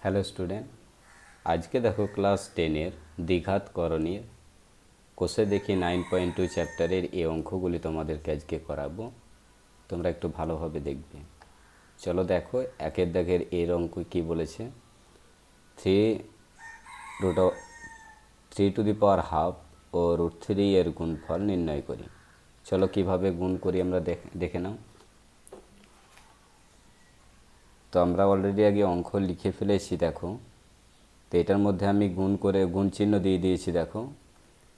Hello student, আজকে দেখো class 10-এর দ্বিঘাত করণীর কোষে দেখি 9.2 চ্যাপ্টারের এই অঙ্কগুলি তোমাদেরকে আজকে করাবো। তোমরা একটু ভালোভাবে দেখবে। চলো দেখো, একের দাগের এর অঙ্ক কি বলেছে। 3√3 ও √3 এর গুণফল নির্ণয় করি। চলো কিভাবে গুণ করি আমরা দেখে নাও। তো আমরা অলরেডি আগে অঙ্ক লিখে ফেলেছি দেখো। তো এটার মধ্যে আমি গুণ চিহ্ন দিয়ে দিয়েছি দেখো।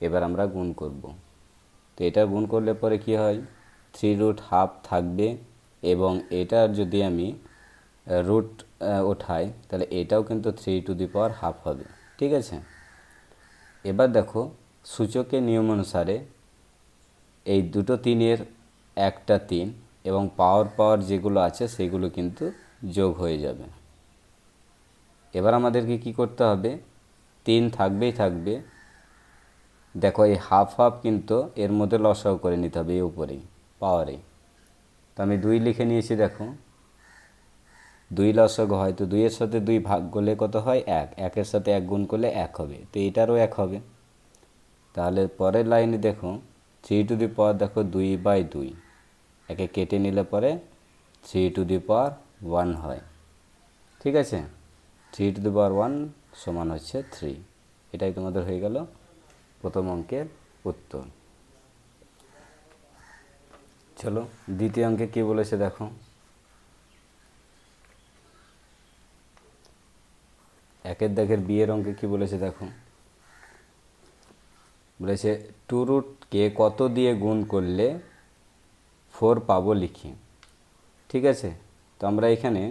এবার আমরা গুণ করব। তো এটা গুণ করলে পরে কি হয়, 3√1/2 থাকবে এবং এটার যদি আমি রুট ওঠাই তাহলে এটাও কিন্তু 3√1/2 হবে। ঠিক আছে, এবার দেখো সূচকের নিয়ম অনুসারে এই দুটো 3-এর একটা 3 এবং পাওয়ার যেগুলো আছে সেগুলো কিন্তু যোগ হয়ে যাবে। এবার আমাদেরকে কি করতে হবে, 3 থাকবে। দেখো এই হাফ কিন্তু এর মধ্যে লসাগু করে নিতে হবে, এই উপরেই পাওয়ারে। তো আমি 2 লিখে নিয়েছি দেখো। 2 লসাগু হয়, তো 2-এর সাথে 2 ভাগ করলে কত হয় 1, 1-এর সাথে 1 গুণ করলে 1 হবে, তো এটারও 1 হবে। তাহলে পরের লাইনে দেখো 3 দেখো 2/2, একে কেটে নিলে পরে 3 হয়। ঠিক আছে, 3 সমান হচ্ছে 3। এটাই তোমাদের হয়ে গেল প্রথম অঙ্কের উত্তর। চলো দ্বিতীয় অঙ্কে কী বলেছে দেখো। একের দাগের বিয়ের অঙ্কে কী বলেছে দেখো। বলেছে 2√কে কত দিয়ে গুণ করলে 4 পাবো লিখি। ঠিক আছে, তো আমরা এখানে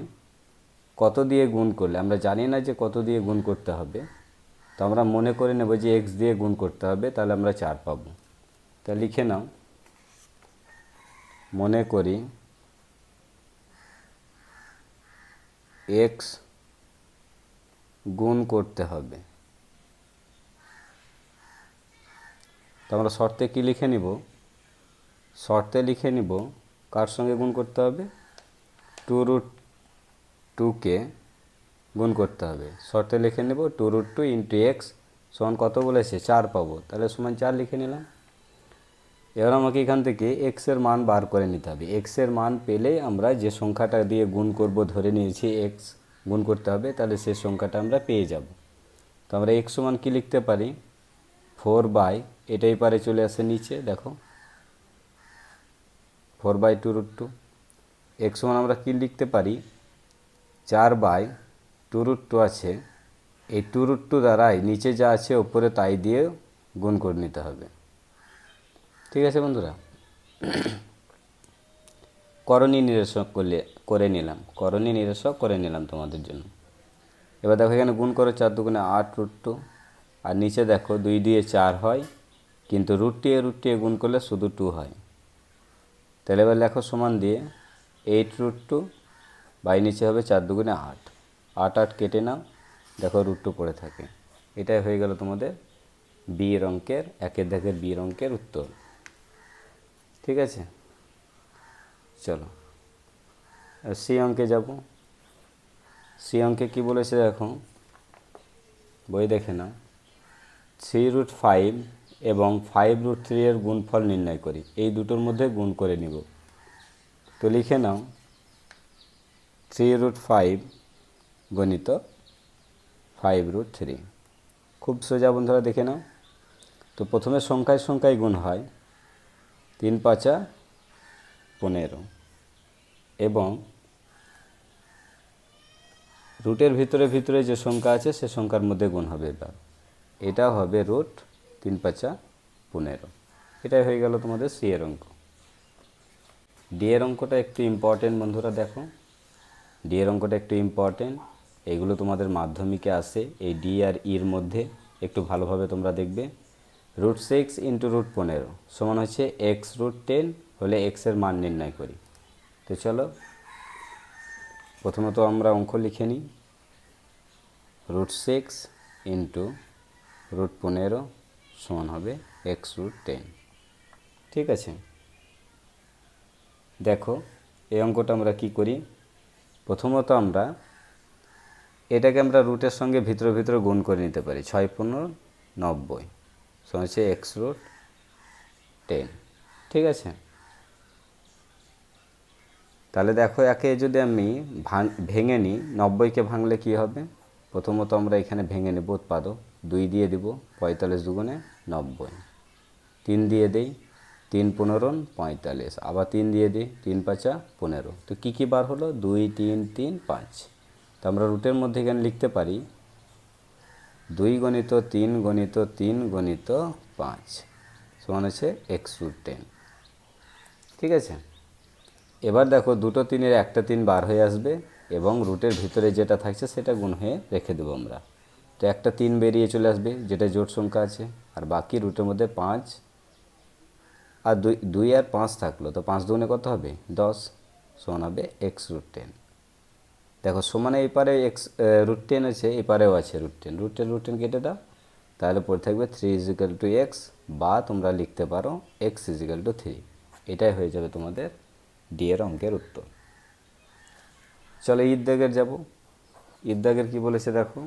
কত দিয়ে গুণ করলে, আমরা জানি না যে কত দিয়ে গুণ করতে হবে, তো আমরা মনে করে নেব যে x দিয়ে গুণ করতে হবে, তাহলে আমরা 4 পাবো। তা লিখে নাও, মনে করি x গুণ করতে হবে। তো আমরা শর্তে কি লিখে নিব, শর্তে লিখে নিব কার সঙ্গে গুণ করতে হবে, 2√2কে গুণ করতে হবে। শর্তে লিখে নেব 2√2 ইন্টু এক্স সমান কত বলেছে 4 পাবো, তাহলে সমান 4 লিখে নিলাম। এবার আমাকে এখান থেকে এক্সের মান বার করে নিতে হবে। এক্সের মান পেলে আমরা যে সংখ্যাটা দিয়ে গুণ করব ধরে নিয়েছি এক্স গুণ করতে হবে, তাহলে সেই সংখ্যাটা আমরা পেয়ে যাব। তো আমরা এক্স সমান কী লিখতে পারি, 4 এটাই পারে চলে আসে নিচে দেখো 4/2√2। এক্স সমান আমরা কী লিখতে পারি, 4/2√2 আছে, এই 2√2 দ্বারাই নিচে যা আছে ওপরে তাই দিয়ে গুণ করে নিতে হবে। ঠিক আছে বন্ধুরা, করণীয় নিরসক করে নিলাম তোমাদের জন্য। এবার দেখো এখানে গুণ করো 4 × 8√2, আর নিচে দেখো 2 দিয়ে 4 হয়, কিন্তু √2 গুণ করলে শুধু 2 হয়। তাহলে এবার লেখো সমান দিয়ে 8√2 বাই নিচে হবে 4 × 8, 8 কেটে নাও, দেখো √2 পড়ে থাকে। এটাই হয়ে গেল তোমাদের একের দাগের বি অঙ্কের উত্তর। ঠিক আছে, চলো সি অঙ্কে যাব। সি অঙ্কে কী বলেছে দেখো, বই দেখে নাও। 3√5 এবং 5√3 এর গুণফল নির্ণয় করি। এই দুটোর মধ্যে গুণ করে নিব। তো লিখে নাও 3√5 গণিত 5√3। খুব সোজা বন্ধুরা, দেখে নাও। তো প্রথমে সংখ্যায় গুণ হয়, 3 × 5 = 15 এবং রুটের ভিতরে যে সংখ্যা আছে সে সংখ্যার মধ্যে গুণ হবে। এবার এটা হবে √3 × 5 = 15। এটাই হয়ে গেল তোমাদের সি এর অঙ্ক। ডি এর অঙ্কটা একটু ইম্পর্টেন্ট বন্ধুরা, দেখো ডি এর অঙ্কটা একটু ইম্পর্টেন্ট। এইগুলো তোমাদের মাধ্যমিকে আসে, এই ডি আর ইর মধ্যে একটু ভালোভাবে তোমরা দেখবে। √6 × √15 সমান হচ্ছে x√10 হলে এক্সের মান নির্ণয় করি। তো চলো প্রথমত আমরা অঙ্ক লিখে নিই। √6 × √15 সমান হবে x√10। ঠিক আছে, দেখো এই অঙ্কটা আমরা কি করি, প্রথমত আমরা এটাকে আমরা রুটের সঙ্গে ভিতরে ভিতরে গুণ করে নিতে পারি। 6×15 = হচ্ছে x√10। ঠিক আছে, তাহলে দেখো একে যদি আমি ভেঙে নিই, 90কে ভাঙলে কি হবে? প্রথমত আমরা এখানে ভেঙে নেব উৎপাদক, 2 দিয়ে দিব, 45 দুগুণে 90, 3 দিয়ে দেই, 3 15 45, আবার 3 দিয়ে দিই, 3 5 15। তো কী কী বার হলো? 2 3 3 5। তো আমরা রুটের মধ্যে এখানে লিখতে পারি 2 × 3 × 3 × 5 সমান হচ্ছে x√10। ঠিক আছে, এবার দেখো দুটো 3-এর একটা 3 বার হয়ে আসবে এবং রুটের ভিতরে যেটা থাকছে সেটা গুণ হয়ে রেখে দেবো আমরা। তো একটা 3 বেরিয়ে চলে আসবে, যেটা জোট সংখ্যা আছে, আর বাকি রুটের মধ্যে 5 আর 2 আর 5 থাকলো। তো 5 দুগুণে কত হবে? 10 সমান হবে x√10। দেখো সমানে এই পারে x√10 আছে, এই পারেও আছে √10, √10 কেটে দাও, তাহলে পড়ে থাকবে 3 = x, বা তোমরা লিখতে পারো x = 3। এটাই হয়ে যাবে তোমাদের ডি এর অঙ্কের উত্তর। চলো ঈদ দাগের যাব। ঈদ দাগের কী বলেছে দেখো,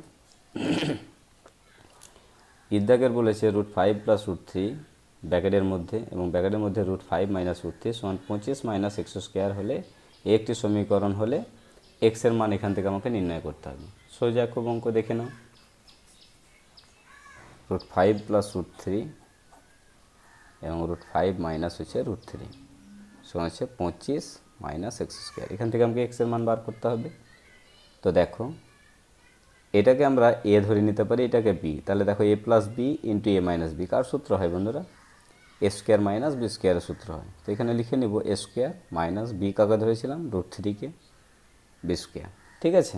ঈদ দাগের বলেছে √5 + √3 ব্র্যাকেটের মধ্যে, এবং ব্র্যাকেটের মধ্যে √5 - √3 = 25 - x² হলে একটি সমীকরণ হলে x এর মান এখান থেকে আমাকে নির্ণয় করতে হবে। সোজা খুব অঙ্ক দেখে নাও। √5 + √3 এবং √5 - √3 সমান হচ্ছে 25 - x²। এখান থেকে আমাকে x এর মান বার করতে হবে। তো দেখো এটাকে আমরা a ধরে নিতে পারি, এটাকে b। তাহলে দেখো a + b × a - b কার সূত্র হয় বন্ধুরা? a² - b² এর সূত্র হয়। তো এখানে লিখে নিব a² - b কাকে ধরেছিলাম? √3-কে, b²। ঠিক আছে,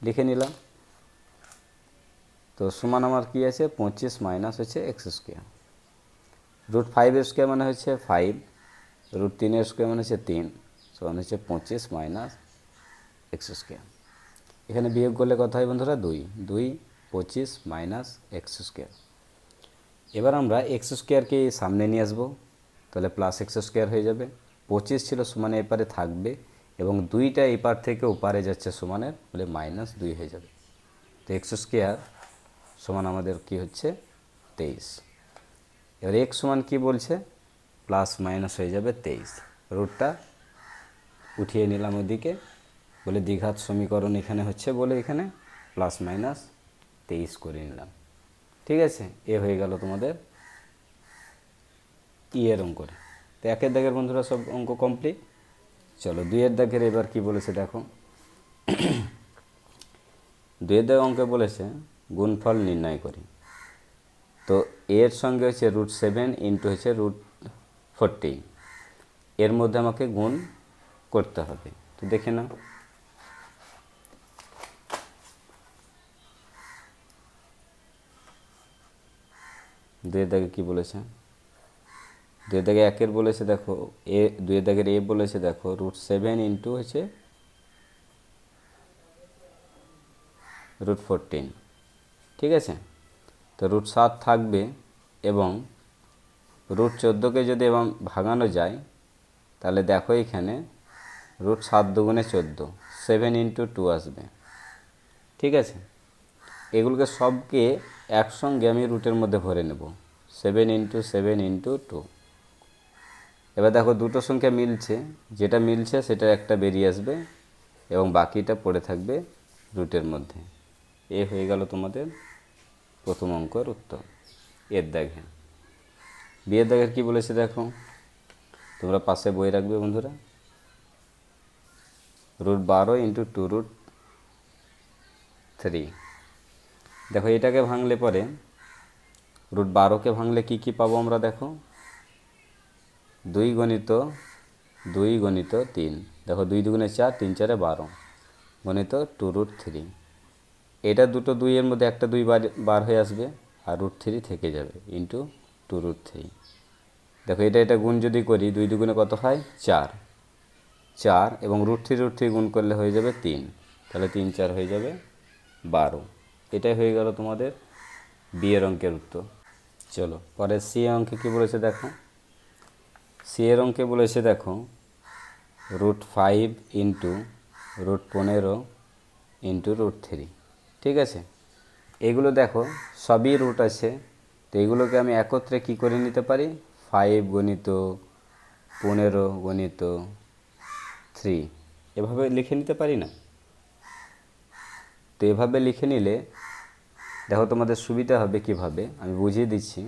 লিখে নিলাম। তো সমান আমার কি আছে? 25 - x²। √5² মানে হচ্ছে 5, √3² মানে হচ্ছে 3, সমান হচ্ছে 25 - x²। এখানে বিয়োগ করলে কত হয় বন্ধুরা? 2, 25 - x²। এবার আমরা x²কে সামনে নিয়ে আসবো, তাহলে +x² হয়ে যাবে। 25 ছিল সমানে এপারে থাকবে, এবং 2টা এপার থেকে ওপারে যাচ্ছে সমানের, বলে -2 হয়ে যাবে। তো x² সমান আমাদের কি হচ্ছে? 23। এবার x সমান কি বলছে? ± হয়ে যাবে 23। রুটটা উঠিয়ে নিলাম ওদিকে, বলে দ্বিঘাত সমীকরণ এখানে হচ্ছে বলে এখানে ±23 করে নিলাম। ঠিক আছে, এ হয়ে গেল তোমাদের এর অঙ্কটা। তো 1-এর দাগের বন্ধুরা সব অঙ্ক কমপ্লিট। চলো 2-এর দাগের এবার কি বলেছে দেখো। 2-এর দাগের অঙ্কে বলেছে গুণফল নির্ণয় করি। তো এর সঙ্গে হচ্ছে √7 × হচ্ছে √14, এর মধ্যে আমাকে গুণ করতে হবে। তো দেখে নাও, 2-এর দাগে কী বলেছে? 2-এর দাগে 1-এর বলেছে দেখো, 2-এর দাগের এ বলেছে দেখো √7 × হচ্ছে √14। ঠিক আছে, তো √7 থাকবে, এবং √14কে যদি এবং ভাঙানো যায়, তাহলে দেখো এখানে √7 দুগুণে 14, 7 × 2 আসবে। ঠিক আছে, এগুলোকে সবকে একসঙ্গে আমি রুটের মধ্যে ভরে নেব, 7 × 7 × 2। এবার দেখো দুটো সংখ্যা মিলছে, যেটা মিলছে সেটা একটা বেরিয়ে আসবে, এবং বাকিটা পড়ে থাকবে রুটের মধ্যে। এ হয়ে গেল তোমাদের প্রথম অঙ্কের উত্তর। এর দাগে বিয়ের দাগের কী বলেছে দেখো, তোমরা পাশে বই রাখবে বন্ধুরা। √12 × 2√3। দেখো এটাকে ভাঙলে পরে √12কে ভাঙলে কি কি পাবো আমরা দেখো, 2 × 2 × 3, দেখো 2 দুগুণে 4, 3 4 12 গণিত 2√3। এটা দুটো 2-এর মধ্যে একটা 2 বার হয়ে আসবে, আর √3 থেকে যাবে ইন্টু 2√3। দেখো এটা গুণ যদি করি, 2 দুগুণে কত হয়? 4, 4, এবং √3 গুণ করলে হয়ে যাবে 3, তাহলে 3 4 হয়ে যাবে 12। এটাই হয়ে গেল তোমাদের বিয়ের অঙ্কের উত্তর। চলো পরে সি অঙ্কে কী বলেছে দেখো। সি এর অঙ্কে বলেছে দেখো √5 × √15 ইন্টু রুট থ্রি। ঠিক আছে, এগুলো দেখো সবই রুট আছে, তো এগুলোকে আমি একত্রে কি করে নিতে পারি, 5 গণিত 15 গণিত 3 এভাবে লিখে নিতে পারি না? তো এভাবে লিখে নিলে দেখো তোমাদের সুবিধা হবে কিভাবে, আমি বুঝিয়ে দিচ্ছি।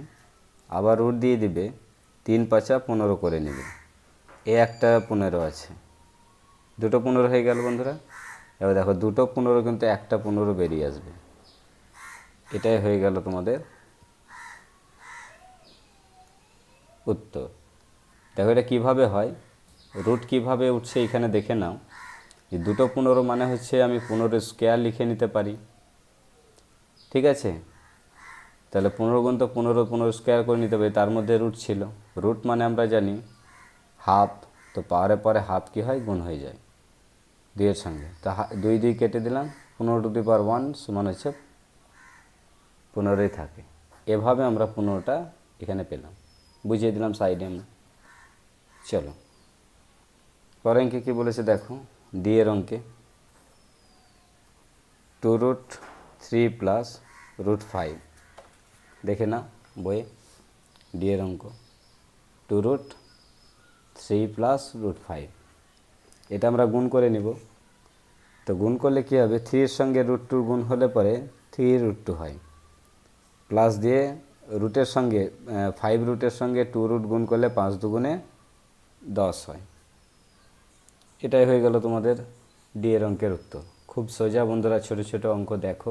আবার রুট দিয়ে দিবে, 3 5 15 করে নেবে। এ একটা 15 আছে, দুটো 15 হয়ে গেল বন্ধুরা। এবার দেখো দুটো 15 কিন্তু একটা 15 বেরিয়ে আসবে। এটাই হয়ে গেল তোমাদের উত্তর। দেখো এটা কীভাবে হয়, রুট কিভাবে উঠছে এখানে দেখে নাও। এই দুটো 15 মানে হচ্ছে আমি 15 স্কোয়ার লিখে নিতে পারি। ঠিক আছে, তাহলে 15 গুণ তো 15 15 স্কোয়ার করে নিতে পারি, তার মধ্যে রুট ছিল। রুট মানে আমরা জানি হাফ, তো পাওয়ারে পরে হাফ কী হয়, গুণ হয়ে যায় 2-এর সঙ্গে। তো 2 2 কেটে দিলাম, 15 টু দি পাওয়ার 1 সমান হচ্ছে 15ই থাকে। এভাবে আমরা 15টা এখানে পেলাম, বুঝিয়ে দিলাম সাইডে আমরা। চলো পরের অঙ্কে কী বলেছে দেখো, ডি এর অঙ্কে 2√3 প্লাস √5 দেখে না বইয়ে, ডি এর অঙ্ক 2√3 প্লাস √5, এটা আমরা গুণ করে নিব। তো গুণ করলে কী হবে, 3 এর সঙ্গে √2 গুণ হলে পরে 3√2 হয়, প্লাস দিয়ে রুটের সঙ্গে 5 রুটের সঙ্গে 2 রুট গুণ করলে 5 দুগুণে 10 হয়। এটাই হয়ে গেল তোমাদের ডি এর অঙ্কের উত্তর। খুব সোজা বন্ধুরা, ছোট ছোট অঙ্ক দেখো,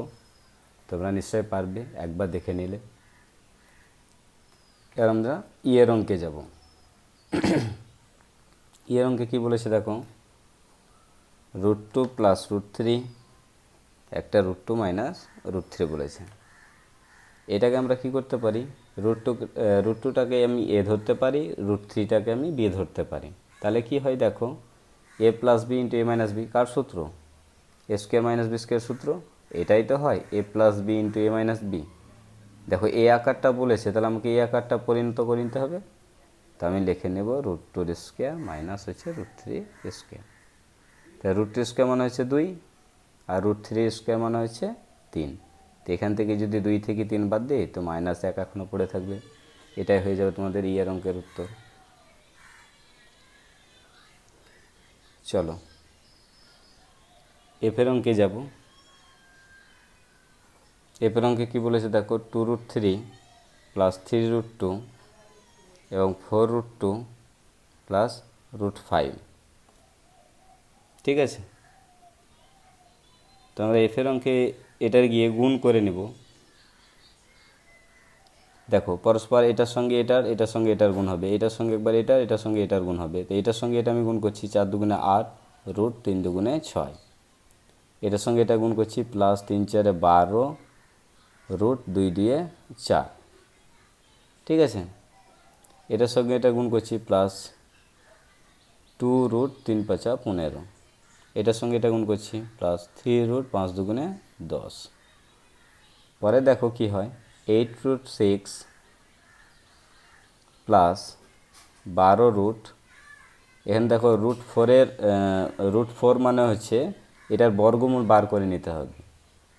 তোমরা নিশ্চয়ই পারবে একবার দেখে নিলে। এবার আমরা ই এর অঙ্কে যাব। ই এর অঙ্কে কী বলেছে দেখো, √2 প্লাস √3, একটা √2 মাইনাস √3 বলেছে। এটাকে আমরা কি করতে পারি, √2টাকে আমি এ ধরতে পারি, √3টাকে আমি বি ধরতে পারি। তাহলে কি হয় দেখো, এ প্লাস বি ইন্টু এ মাইনাস বি, কার সূত্র, এ স্কোয়ার মাইনাস বি স্কোয়ার সূত্র, এটাই তো হয়, এ প্লাস বি ইন্টু এ মাইনাস বি। দেখো এ আকারটা বলেছে, তাহলে আমাকে এই আকারটা পরিণত করে নিতে হবে। তো আমি লিখে নেব √2 স্কোয়ার মাইনাস হচ্ছে √3 স্কোয়ার। তাহলে √2 স্কোয়ার মানে হচ্ছে 2, আর √3 স্কোয়ার মানে হচ্ছে 3। তো এখান থেকে যদি 2 থেকে 3 বাদ দিই, তো -1 এখনও পড়ে থাকবে। এটাই হয়ে যাবে তোমাদের ই এর অঙ্কের উত্তর। চলো এফের অঙ্কে যাব। এফের অঙ্কে কী বলেছে দেখো, 2√3 প্লাস 3√2 এবং 4√2 প্লাস √5। ঠিক আছে, তো আমরা এফের অঙ্কে এটার গিয়ে গুণ করে নেব। দেখো পরস্পর এটার সঙ্গে এটার সঙ্গে এটার গুণ হবে, এটার সঙ্গে একবার এটার সঙ্গে এটার গুণ হবে। তো এটার সঙ্গে এটা আমি গুণ করছি, 4 দুগুণে 8, √3 দুগুণে 6। এটার সঙ্গে এটা গুণ করছি, প্লাস 3 4 12, √2 2 4। ঠিক আছে, এটার সঙ্গে এটা গুণ করছি, প্লাস 2 √3 5 15। এটার সঙ্গে এটা গুণ করছি, প্লাস 3 √5 দুগুণে 10। পরে দেখো কি হয়, 8√6 প্লাস 12 এখানে দেখো √4 মানে হচ্ছে এটার বর্গমূল বার করে নিতে হবে,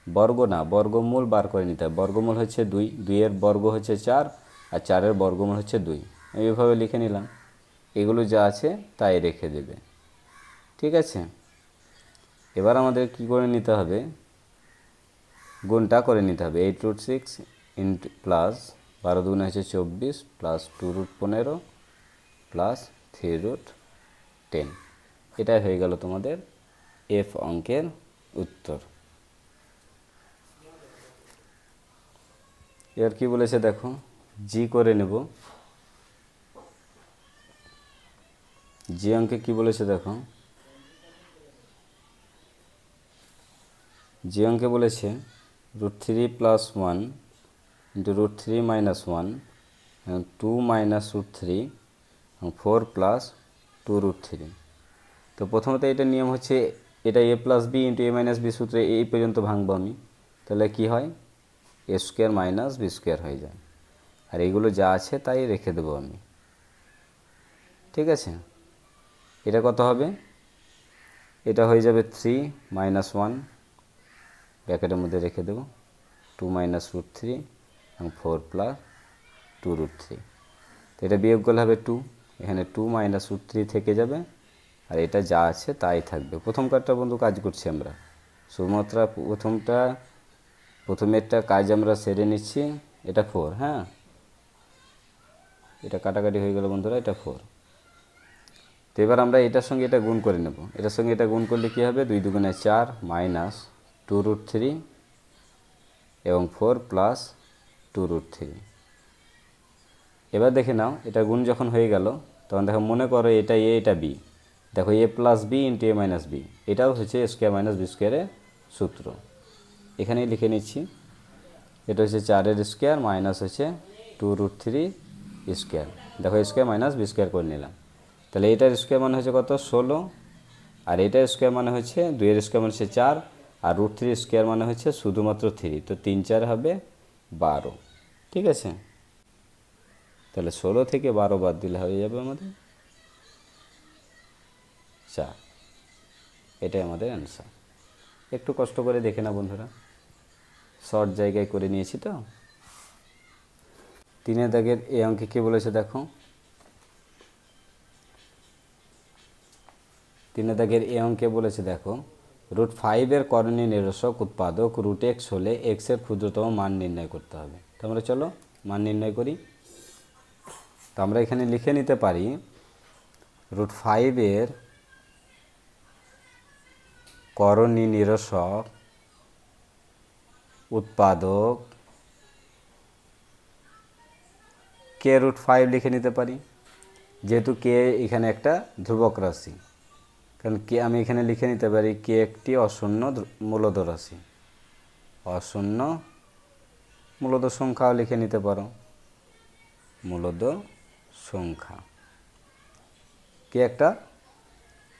বর্গ না বর্গমূল বার করে নিতে হবে। বর্গমূল হচ্ছে 2, 2-এর বর্গ হচ্ছে 4, আর 4-এর বর্গমূল হচ্ছে 2। আমি এভাবে লিখে নিলাম, এগুলো যা আছে তাই রেখে দেবে। ঠিক আছে, এবার আমাদের কি করে নিতে হবে, গুণটা করে নিতে হবে। 8√6 ইন্টু প্লাস 12 দুগুণে হচ্ছে 24, প্লাস 2√15 প্লাস 3√10। এটাই হয়ে গেল তোমাদের এফ অঙ্কের উত্তর। এবার কি বলেছে দেখো, জি করে নেব। জি অঙ্কে কি বলেছে দেখো, জি অঙ্কে বলেছে √3 plus 1 into √3 minus 1, 2 minus √3, 4 plus 2√3। তো প্রথমত এটা নিয়ম হচ্ছে, এটা এ প্লাস বি ইন্টু এ মাইনাস বি সূত্রে এই পর্যন্ত ভাঙবো আমি। তাহলে কি হয়, এ স্কোয়ার মাইনাস বি স্কোয়ার হয়ে যায়, আর এগুলো যা আছে তাই রেখে দেবো আমি। ঠিক আছে, এটা কত হবে, এটা হয়ে যাবে 3 - 1 ব্র্যাকেটের মধ্যে রেখে দেবো 2 মাইনাস রুট থ্রি এবং 4 প্লাস 2 রুট থ্রি। তো এটা বিয়োগ করলে হবে 2, এখানে 2 মাইনাস রুট থ্রি থেকে যাবে, আর এটা যা আছে তাই থাকবে। প্রথম কাজটা বন্ধু কাজ করছি আমরা, শুধুমাত্র প্রথমেরটা কাজ আমরা সেরে নিচ্ছি। এটা 4, হ্যাঁ, এটা কাটাকাটি হয়ে গেল বন্ধুরা, এটা 4। তো এবার আমরা এটার সঙ্গে এটা গুণ করে নেব। এটার সঙ্গে এটা গুণ করলে কী হবে, 2 দুগুণে 4 মাইনাস 2 রুট থ্রি এবং 4 প্লাস 2 রুট থ্রি। এবার দেখে নাও, এটা গুণ যখন হয়ে গেল তখন দেখো, মনে করো এটা এ এটা বি, দেখো এ প্লাস বি ইন্টু এ মাইনাস বি, এটাও হচ্ছে এ স্কোয়ার মাইনাস বি স্কোয়ারের সূত্র। এখানেই লিখে নিচ্ছি, এটা হচ্ছে 4 স্কোয়ার মাইনাস হচ্ছে 2 রুট থ্রি স্কোয়ার। দেখো স্কোয়ার মাইনাস বি স্কোয়ার করে নিলাম। তাহলে এটার স্কোয়ার মানে হচ্ছে কত, 16, আর এটার স্কোয়ার মানে হচ্ছে 2 স্কোয়ার মানে হচ্ছে 4, আর রুট থ্রি স্কোয়ার মানে হচ্ছে শুধুমাত্র 3, তো 3 4 হবে 12। ঠিক আছে, তাহলে 16 থেকে 12 বাদ দিলে হয়ে যাবে আমাদের 4। এটাই আমাদের অ্যান্সার। একটু কষ্ট করে দেখে না বন্ধুরা, শর্ট জায়গায় করে নিয়েছি তো। 3 দাগের এই অঙ্কে কী বলেছে দেখো, 3 দাগের এই অঙ্কে বলেছে দেখো, রুট 5 করণীয় নিরসক উৎপাদক রুট এক্স হলে এক্সের ক্ষুদ্রতম মান নির্ণয় করতে হবে। তো আমরা চলো মান নির্ণয় করি। তো আমরা এখানে লিখে নিতে পারি, রুট 5 করণীয় নিরসক উৎপাদক কে রুট 5 লিখে নিতে পারি, যেহেতু কে এখানে একটা ধ্রুবক রাশি, কারণ কে আমি এখানে লিখে নিতে পারি কে একটি অশূন্য মূলদ রাশি, অশূন্য মূলদ সংখ্যাও লিখে নিতে পারো, মূলদ সংখ্যা, কে একটা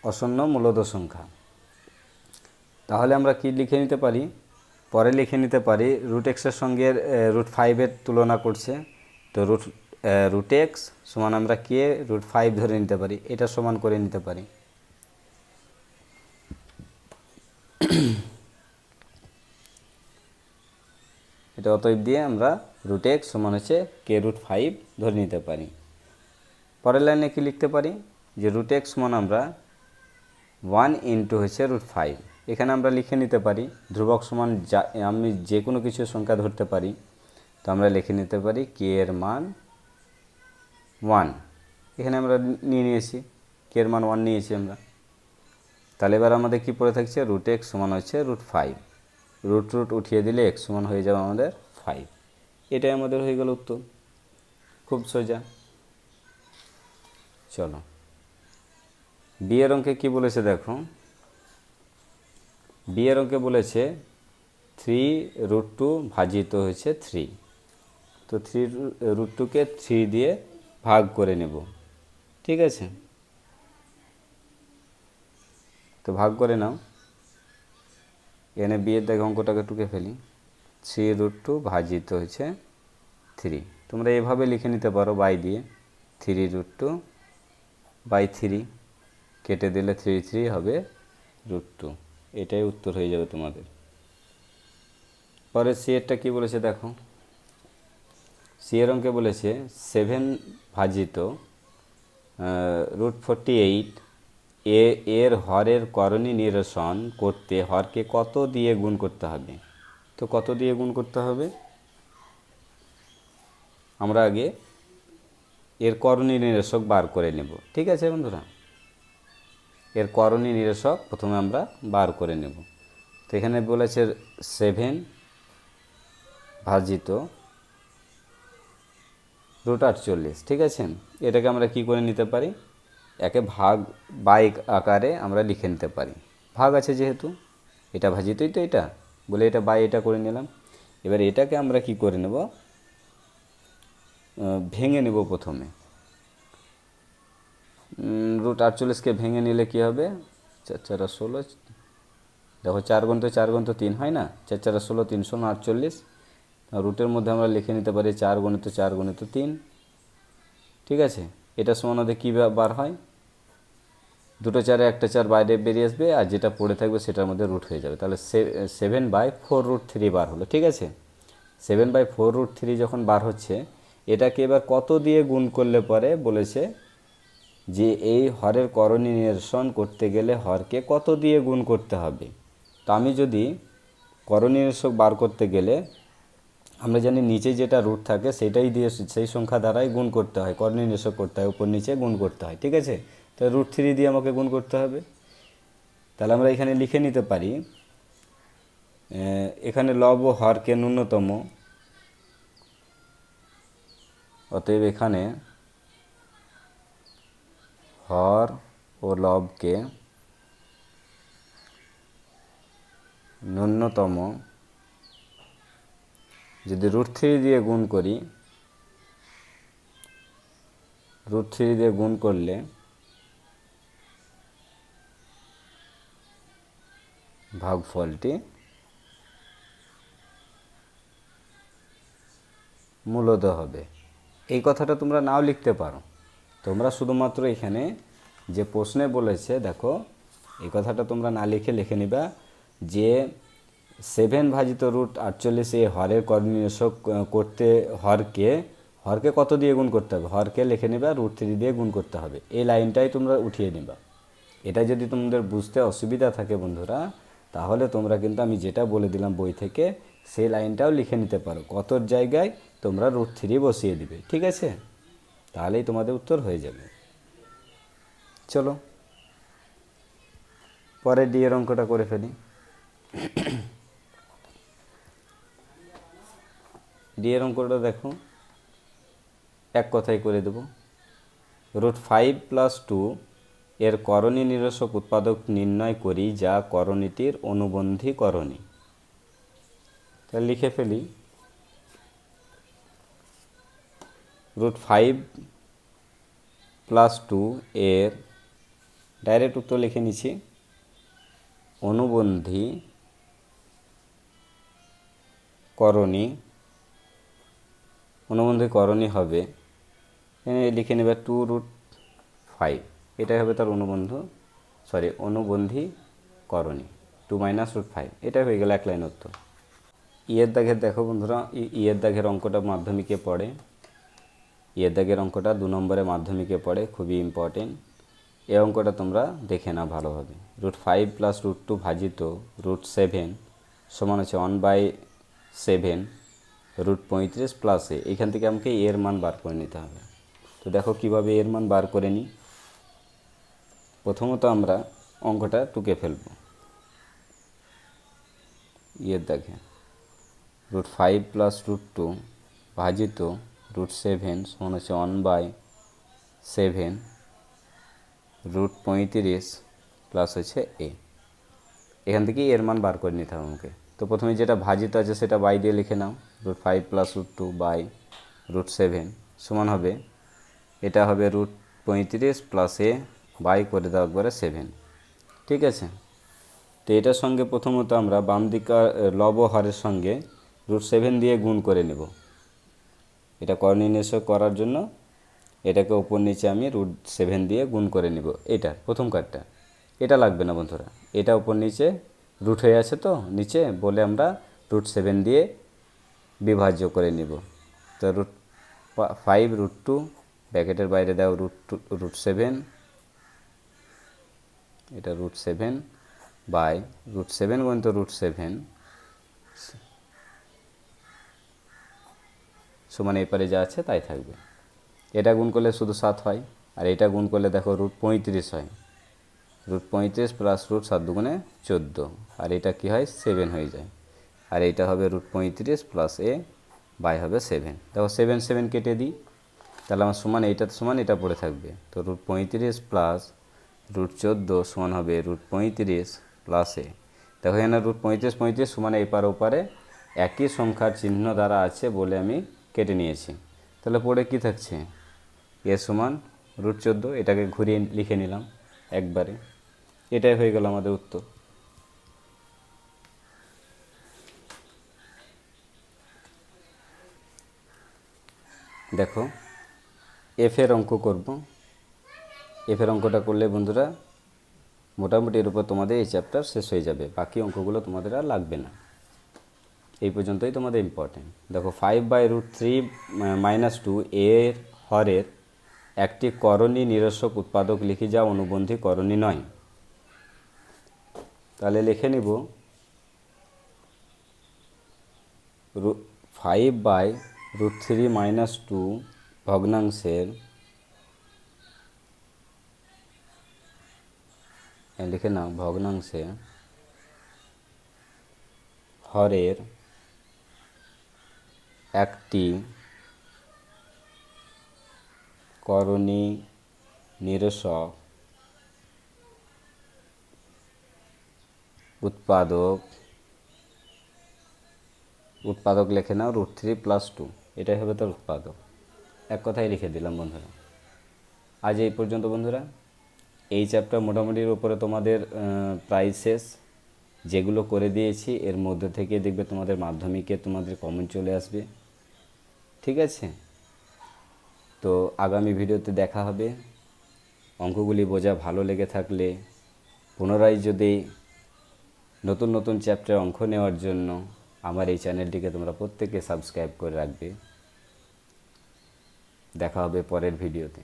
অশূন্য মূলদ সংখ্যা। তাহলে আমরা কি লিখে নিতে পারি, পরে লিখে নিতে পারি রুট এক্সের সঙ্গে রুট 5 তুলনা করছে, তো রুট এক্স সমান আমরা কে রুট 5 ধরে নিতে পারি, এটা সমান করে নিতে পারি। এটা অতএব দিয়ে আমরা রুট এক্স সমান হচ্ছে কে রুট 5 ধরে নিতে পারি। পরের লাইনে কি লিখতে পারি, যে রুট এক্স সমান আমরা 1 ইন্টু হচ্ছে রুট 5, এখানে আমরা লিখে নিতে পারি ধ্রুবক সমান আমি যে কোনো কিছু সংখ্যা ধরতে পারি, তো আমরা লিখে নিতে পারি কে এর মান 1, এখানে আমরা নিয়ে নিয়েছি কে এর মান 1 নিয়েছি আমরা। তাহলে এবার আমাদের কি পড়ে থাকছে, রুট এক্স সমান হচ্ছে রুট 5, রুট উঠিয়ে দিলে এক্স সমান হয়ে যাবে আমাদের 5। এটাই আমাদের হয়ে গেল উত্তর, খুব সোজা। চলো বি এর অঙ্কে কী বলেছে দেখো, বি এর অঙ্কে বলেছে 3√2 ভাজিত হয়েছে 3, তো 3√2কে 3 দিয়ে ভাগ করে নেব। ঠিক আছে, তো ভাগ করে নাও। এখানে বি এর দেখো অঙ্কটাকে টুকে ফেলি, 3√2 ভাজিত হয়েছে 3, তোমরা এভাবে লিখে নিতে পারো বাই দিয়ে, 3√2/3, কেটে দিলে 3 3 হবে √2, এটাই উত্তর হয়ে যাবে তোমাদের। পরে সি এরটা কী বলেছে দেখো, সি এর অঙ্কে বলেছে 7 ভাজিত √48 এর হরের করণী নিরসন করতে হরকে কত দিয়ে গুণ করতে হবে। তো কত দিয়ে গুণ করতে হবে, আমরা আগে এর করণী নিরসক বার করে নেব। ঠিক আছে বন্ধুরা, এর করণী নিরসক প্রথমে আমরা বার করে নেব। তো এখানে বলেছে 7 ভাজিত √48, ঠিক আছে, এটাকে আমরা কি করে নিতে পারি, একে ভাগ বাই আকারে আমরা লিখে নিতে পারি, ভাগ আছে যেহেতু, এটা ভাজিতই তো এটা বলে এটা বাই এটা করে নিলাম। এবার এটাকে আমরা কি করে নেব, ভেঙে নেব প্রথমে। √48কে ভেঙে নিলে কি হবে, 4 4 16, দেখো 4 গুণ তো 4 গুণ তো 3 হয় না, 4 4 16, 348, রুটের মধ্যে আমরা লিখে নিতে পারি 4 গুণিত 4 গুণিত 3। ঠিক আছে, এটা সমান ওদের কী বার হয়, দুটো চারে একটা চার বাইরে বেরিয়ে আসবে, আর যেটা পড়ে থাকবে সেটার মধ্যে রুট হয়ে যাবে। তাহলে 7/4√3 বার হলো, ঠিক আছে। 7/4√3 যখন বার হচ্ছে, এটাকে এবার কত দিয়ে গুণ করলে পরে বলেছে যে এই হরের করণী নিরসন করতে গেলে হরকে কত দিয়ে গুণ করতে হবে। তো আমি যদি করণী নিরসক বার করতে গেলে আমরা জানি নিচে যেটা রুট থাকে সেটাই দিয়ে সেই সংখ্যা দ্বারাই গুণ করতে হয়, করণী নিরসক করতে হয়, উপর নিচে গুণ করতে হয়, ঠিক আছে। তো √3 দিয়ে আমাকে গুণ করতে হবে। তাহলে আমরা এখানে লিখে নিতে পারি, এখানে লব ও হরকে ন্যূনতম, অতএব এখানে হর ও লবকে ন্যূনতম যদি √3 দিয়ে গুণ করি, √3 দিয়ে গুণ করলে ভাগফলটি মূলদ হবে। এই কথাটা তোমরা নাও লিখতে পারো, তোমরা শুধুমাত্র এখানে যে প্রশ্নে বলেছে দেখো এই কথাটা তোমরা না লিখে নিবা যে 7/48 এই হরের করণী নিরসক করতে হরকে কত দিয়ে গুণ করতে হবে, হরকে লিখে নিবা √3 দিয়ে গুণ করতে হবে। এই লাইনটাই তোমরা উঠিয়ে নিবা। এটা যদি তোমাদের বুঝতে অসুবিধা থাকে বন্ধুরা, তাহলে তোমরা কিন্তু আমি যেটা বলে দিলাম বই থেকে সেই লাইনটাও লিখে নিতে পারো, কতর জায়গায় তোমরা √3 বসিয়ে দিবে, ঠিক আছে। তাহলেই তোমাদের উত্তর হয়ে যাবে। চলো পরে ডি এর অঙ্কটা করে ফেলি। ডি এর অঙ্কটা দেখো, এক কথাই করে দেব। √5+2 এর করণী নিরসক উৎপাদক নির্ণয় করি, যা করণীটির অনুবন্ধী করণী। তাহলে লিখে ফেলি, √5+2 এর ডাইরেক্ট উত্তর লিখে নিচ্ছি, অনুবন্ধী করণী হবে, লিখে নেবে 2√5, এটাই হবে তার অনুবন্ধী করণী 2 - √5, এটাই হয়ে গেল এক লাইন উত্তর। ইয়ের দাগের দেখো বন্ধুরা, ইয়ের দাগের অঙ্কটা মাধ্যমিকে পড়ে, ইয়ের দাগের অঙ্কটা 2 নম্বরে মাধ্যমিকে পড়ে, খুবই ইম্পর্টেন্ট। এই অঙ্কটা তোমরা দেখে নাও ভালোভাবে। √5 + √2 ভাজিত √7 সমান হচ্ছে 1/7 √35 + এখান থেকে আমাকে এর মান বার করে নিতে হবে। তো দেখো কিভাবে এর মান বার করে নিই। প্রথমত আমরা অঙ্কটা টুকে ফেলব। ইয়ের দেখে √5 + √2 ভাজিত √7 সমান হচ্ছে 1/7 √35 প্লাস হচ্ছে এ। এখান থেকে এর মান বার করে নিতে হবে আমাকে। তো প্রথমে যেটা ভাজিত আছে সেটা বাই দিয়ে লিখে নাও, √5 + √2 বাই √7 সমান হবে, এটা হবে √35 প্লাস এ বাই করে দাও একবারে 7, ঠিক আছে। তো এটার সঙ্গে প্রথমত আমরা বাম দিকে লব হরের সঙ্গে √7 দিয়ে গুণ করে নেব। এটা করণী নিরসক করার জন্য এটাকে উপর নিচে আমি √7 দিয়ে গুণ করে নেব। এটা প্রথম কাজটা, এটা লাগবে না বন্ধুরা, এটা উপর নিচে রুট হয়ে আছে তো নিচে, বলে আমরা √7 দিয়ে বিভাজ্য করে নিব। তো √5 √2 ব্র্যাকেটের বাইরে দাও √7, এটা √7 বাই √7 গুণিত √7 সমান এপারে যা আছে তাই থাকবে। এটা গুণ করলে শুধু 7 হয়, আর এটা গুণ করলে দেখো √35 হয়, √35 প্লাস √7 দুগুণে 14, আর এটা কি হয় 7 হয়ে যায়, আর এইটা হবে √35 প্লাস এ বাই হবে 7। দেখো 7 7 কেটে দিই, তাহলে আমার সমান এইটার সমান এটা পড়ে থাকবে। তো √35 প্লাস √14 সমান হবে √35 প্লাস এ। দেখো এখানে √35 সমান এপার ওপারে একই সংখ্যার চিহ্ন দ্বারা আছে বলে আমি কেটে নিয়েছি। তাহলে পড়ে কি থাকছে, এ সমান √14, এটাকে ঘুরিয়ে লিখে নিলাম একবারে, এটাই হয়ে গেল আমাদের উত্তর। দেখো এফের অঙ্ক করব। এফের অঙ্কটা করলে বন্ধুরা মোটামুটি এর উপর তোমাদের এই চ্যাপ্টার শেষ হয়ে যাবে, বাকি অঙ্কগুলো তোমাদের আর লাগবে না। এই পর্যন্তই তোমাদের ইম্পর্টেন্ট। দেখো 5/√3 - 2 এর হরের একটি করণী নিরসক উৎপাদক লিখি যা অনুবন্ধী করণী নয়। তাহলে লিখে নিব 5/√3 - 2 ভগ্নাংশের, লিখে নাও, ভগ্নাংশের হরের একটি করণী নিরসক উৎপাদক লিখে নাও √3 + 2, এটাই হবে তার উৎপাদক। এক কথাই লিখে দিলাম বন্ধুরা। আজ এই পর্যন্ত বন্ধুরা। এই চ্যাপ্টার মোটামুটির উপরে তোমাদের প্রায় শেষ। যেগুলো করে দিয়েছি এর মধ্যে থেকে দেখবে তোমাদের মাধ্যমিকে তোমাদের কমন চলে আসবে, ঠিক আছে? তো আগামী ভিডিওতে দেখা হবে। অঙ্কগুলি বোঝা ভালো লেগে থাকলে পুনরায় যদি নতুন নতুন চ্যাপ্টার অঙ্ক নেওয়ার জন্য আমার এই চ্যানেলটিকে তোমরা প্রত্যেকে সাবস্ক্রাইব করে রাখবে। দেখা হবে পরের ভিডিওতে।